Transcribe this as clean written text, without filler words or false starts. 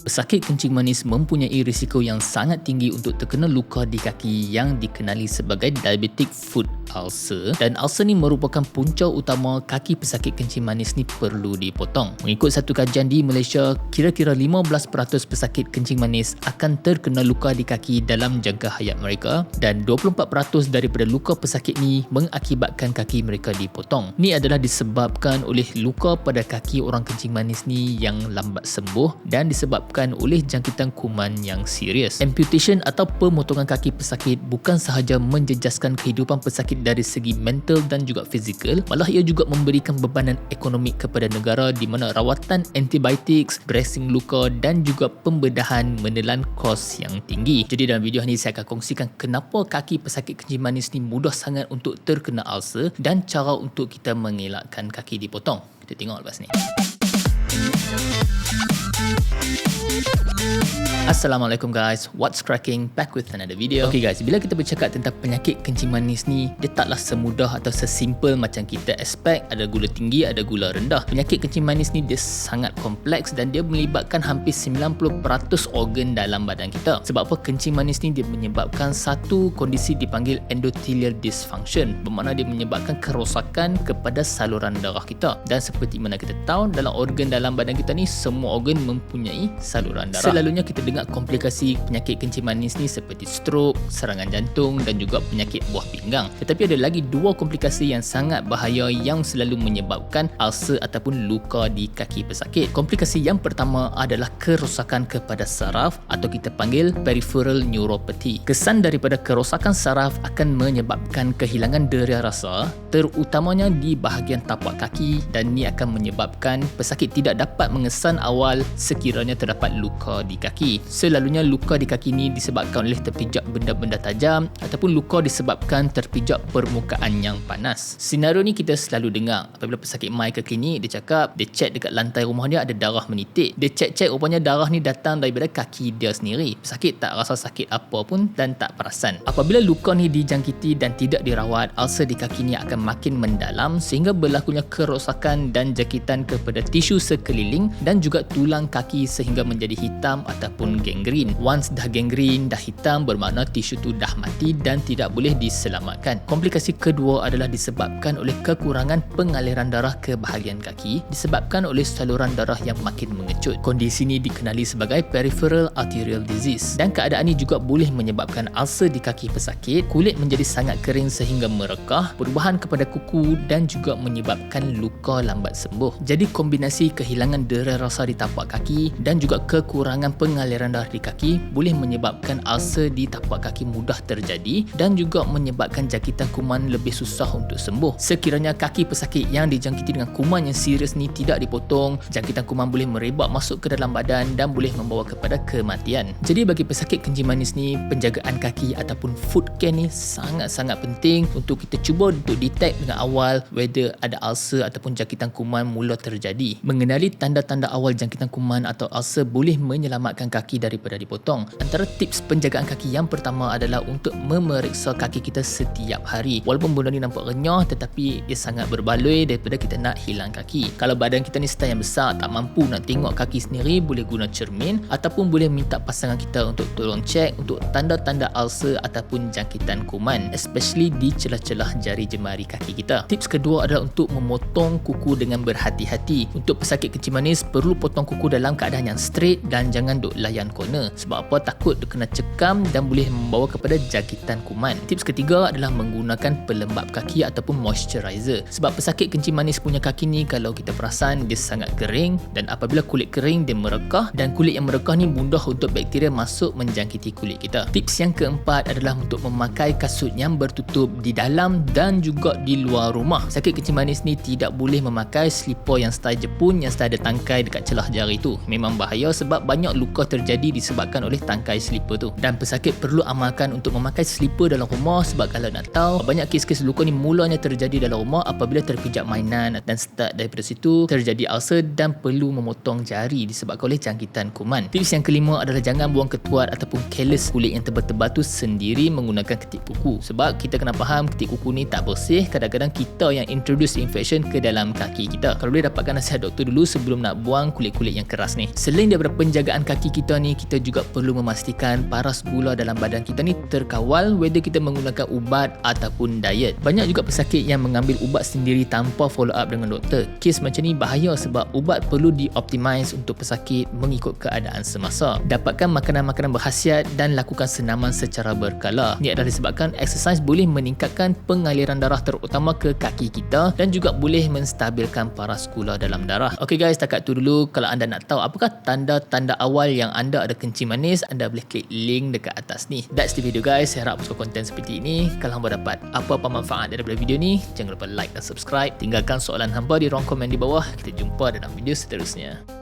Pesakit kencing manis mempunyai risiko yang sangat tinggi untuk terkena luka di kaki yang dikenali sebagai diabetic foot ulcer, dan ulcer ni merupakan punca utama kaki pesakit kencing manis ni perlu dipotong. Mengikut satu kajian di Malaysia, kira-kira 15% pesakit kencing manis akan terkena luka di kaki dalam jangka hayat mereka, dan 24% daripada luka pesakit ni mengakibatkan kaki mereka dipotong. Ni adalah disebabkan oleh luka pada kaki orang kencing manis ni yang lambat sembuh dan disebabkan oleh jangkitan kuman yang serius. Amputation atau pemotongan kaki pesakit bukan sahaja menjejaskan kehidupan pesakit dari segi mental dan juga fizikal, malah ia juga memberikan bebanan ekonomi kepada negara di mana rawatan antibiotik, dressing luka dan juga pembedahan menelan kos yang tinggi. Jadi dalam video ni saya akan kongsikan kenapa kaki pesakit kencing manis ni mudah sangat untuk terkena ulcer dan cara untuk kita mengelakkan kaki dipotong. Kita tengok lepas ni. Assalamualaikum guys, what's cracking? Back with another video. Okay guys, bila kita bercakap tentang penyakit kencing manis ni, dia taklah semudah atau sesimpel macam kita expect. Ada gula tinggi, ada gula rendah. Penyakit kencing manis ni dia sangat kompleks dan dia melibatkan hampir 90% organ dalam badan kita. Sebab apa? Kencing manis ni dia menyebabkan satu kondisi dipanggil endothelial dysfunction, bermakna dia menyebabkan kerosakan kepada saluran darah kita. Dan seperti mana kita tahu, dalam organ dalam badan kita ni, semua organ mempunyai saluran darah. Selalunya kita dengar komplikasi penyakit kencing manis ni seperti stroke, serangan jantung dan juga penyakit buah pinggang. Tetapi ada lagi dua komplikasi yang sangat bahaya yang selalu menyebabkan ulcer ataupun luka di kaki pesakit. Komplikasi yang pertama adalah kerosakan kepada saraf atau kita panggil peripheral neuropathy. Kesan daripada kerosakan saraf akan menyebabkan kehilangan deria rasa, terutamanya di bahagian tapak kaki, dan ini akan menyebabkan pesakit tidak dapat mengesan awal sekiranya terdapat luka di kaki. Selalunya luka di kaki ni disebabkan oleh terpijak benda-benda tajam ataupun luka disebabkan terpijak permukaan yang panas. Senario ni kita selalu dengar apabila pesakit mai ke klinik, dia cakap dia cek dekat lantai rumah dia ada darah menitik. Dia cek-cek, rupanya darah ni datang daripada kaki dia sendiri. Pesakit tak rasa sakit apa pun dan tak perasan. Apabila luka ni dijangkiti dan tidak dirawat, ulcer di kaki ni akan makin mendalam sehingga berlakunya kerosakan dan jangkitan kepada tisu sekeliling dan juga tulang kaki sehingga menjadi hitam ataupun gangrene. Once dah gangrene, dah hitam, bermakna tisu tu dah mati dan tidak boleh diselamatkan. Komplikasi kedua adalah disebabkan oleh kekurangan pengaliran darah ke bahagian kaki disebabkan oleh saluran darah yang makin mengecut. Kondisi ini dikenali sebagai peripheral arterial disease, dan keadaan ini juga boleh menyebabkan ulcer di kaki pesakit, kulit menjadi sangat kering sehingga merekah, perubahan kepada kuku dan juga menyebabkan luka lambat sembuh. Jadi kombinasi kehilangan derai rasa di tapak kaki dan juga kekurangan pengaliran darah di kaki boleh menyebabkan ulcer di tapak kaki mudah terjadi dan juga menyebabkan jangkitan kuman lebih susah untuk sembuh. Sekiranya kaki pesakit yang dijangkiti dengan kuman yang serius ni tidak dipotong, jangkitan kuman boleh merebak masuk ke dalam badan dan boleh membawa kepada kematian. Jadi bagi pesakit kencing manis ni, penjagaan kaki ataupun foot care ni sangat-sangat penting untuk kita cuba untuk detect dengan awal whether ada ulcer ataupun jangkitan kuman mula terjadi. Mengenali tanda-tanda awal jangkitan kuman atau ulcer boleh menyelamatkan kaki daripada dipotong. Antara tips penjagaan kaki yang pertama adalah untuk memeriksa kaki kita setiap hari. Walaupun benda ni nampak renyah, tetapi dia sangat berbaloi daripada kita nak hilang kaki. Kalau badan kita ni style yang besar, tak mampu nak tengok kaki sendiri, boleh guna cermin ataupun boleh minta pasangan kita untuk tolong cek untuk tanda-tanda ulcer ataupun jangkitan kuman, especially di celah-celah jari jemari kaki kita. Tips kedua adalah untuk memotong kuku dengan berhati-hati. Untuk pesakit kencing manis, perlu potong kuku dalam keadaan yang straight dan jangan duk layan corner. Sebab apa? Takut dia kena cekam dan boleh membawa kepada jangkitan kuman. Tips ketiga adalah menggunakan pelembap kaki ataupun moisturizer. Sebab pesakit kencing manis punya kaki ni, kalau kita perasan, dia sangat kering, dan apabila kulit kering dia merekah, dan kulit yang merekah ni mudah untuk bakteria masuk menjangkiti kulit kita. Tips yang keempat adalah untuk memakai kasut yang bertutup di dalam dan juga di luar rumah. Pesakit kencing manis ni tidak boleh memakai slipper yang style Jepun, yang style ada tangkai dekat celah jari tu. Memang bahaya sebab banyak luka terjadi terjadi disebabkan oleh tangkai slipper tu. Dan pesakit perlu amalkan untuk memakai slipper dalam rumah, sebab kalau nak tahu, banyak kes-kes luka ni mulanya terjadi dalam rumah apabila terpijak mainan, dan start daripada situ terjadi ulcer dan perlu memotong jari disebabkan oleh jangkitan kuman. Tips yang kelima adalah jangan buang ketuat ataupun callus kulit yang tebal-tebal tu sendiri menggunakan ketik kuku. Sebab kita kena faham ketik kuku ni tak bersih, kadang-kadang kita yang introduce infection ke dalam kaki kita. Kalau boleh dapatkan nasihat doktor dulu sebelum nak buang kulit-kulit yang keras ni. Selain daripada penjagaan kaki kita ni, kita juga perlu memastikan paras gula dalam badan kita ni terkawal, whether kita menggunakan ubat ataupun diet. Banyak juga pesakit yang mengambil ubat sendiri tanpa follow up dengan doktor. Kes macam ni bahaya sebab ubat perlu dioptimize untuk pesakit mengikut keadaan semasa. Dapatkan makanan-makanan berkhasiat dan lakukan senaman secara berkala. Ini adalah disebabkan exercise boleh meningkatkan pengaliran darah terutama ke kaki kita dan juga boleh menstabilkan paras gula dalam darah. Okay guys, setakat tu dulu. Kalau anda nak tahu apakah tanda-tanda awal yang anda ada kencing manis, anda boleh klik link dekat atas ni. That's the video guys. Saya harap suka konten seperti ini. Kalau hamba dapat apa-apa manfaat daripada video ni, jangan lupa like dan subscribe. Tinggalkan soalan hamba di ruang komen di bawah. Kita jumpa dalam video seterusnya.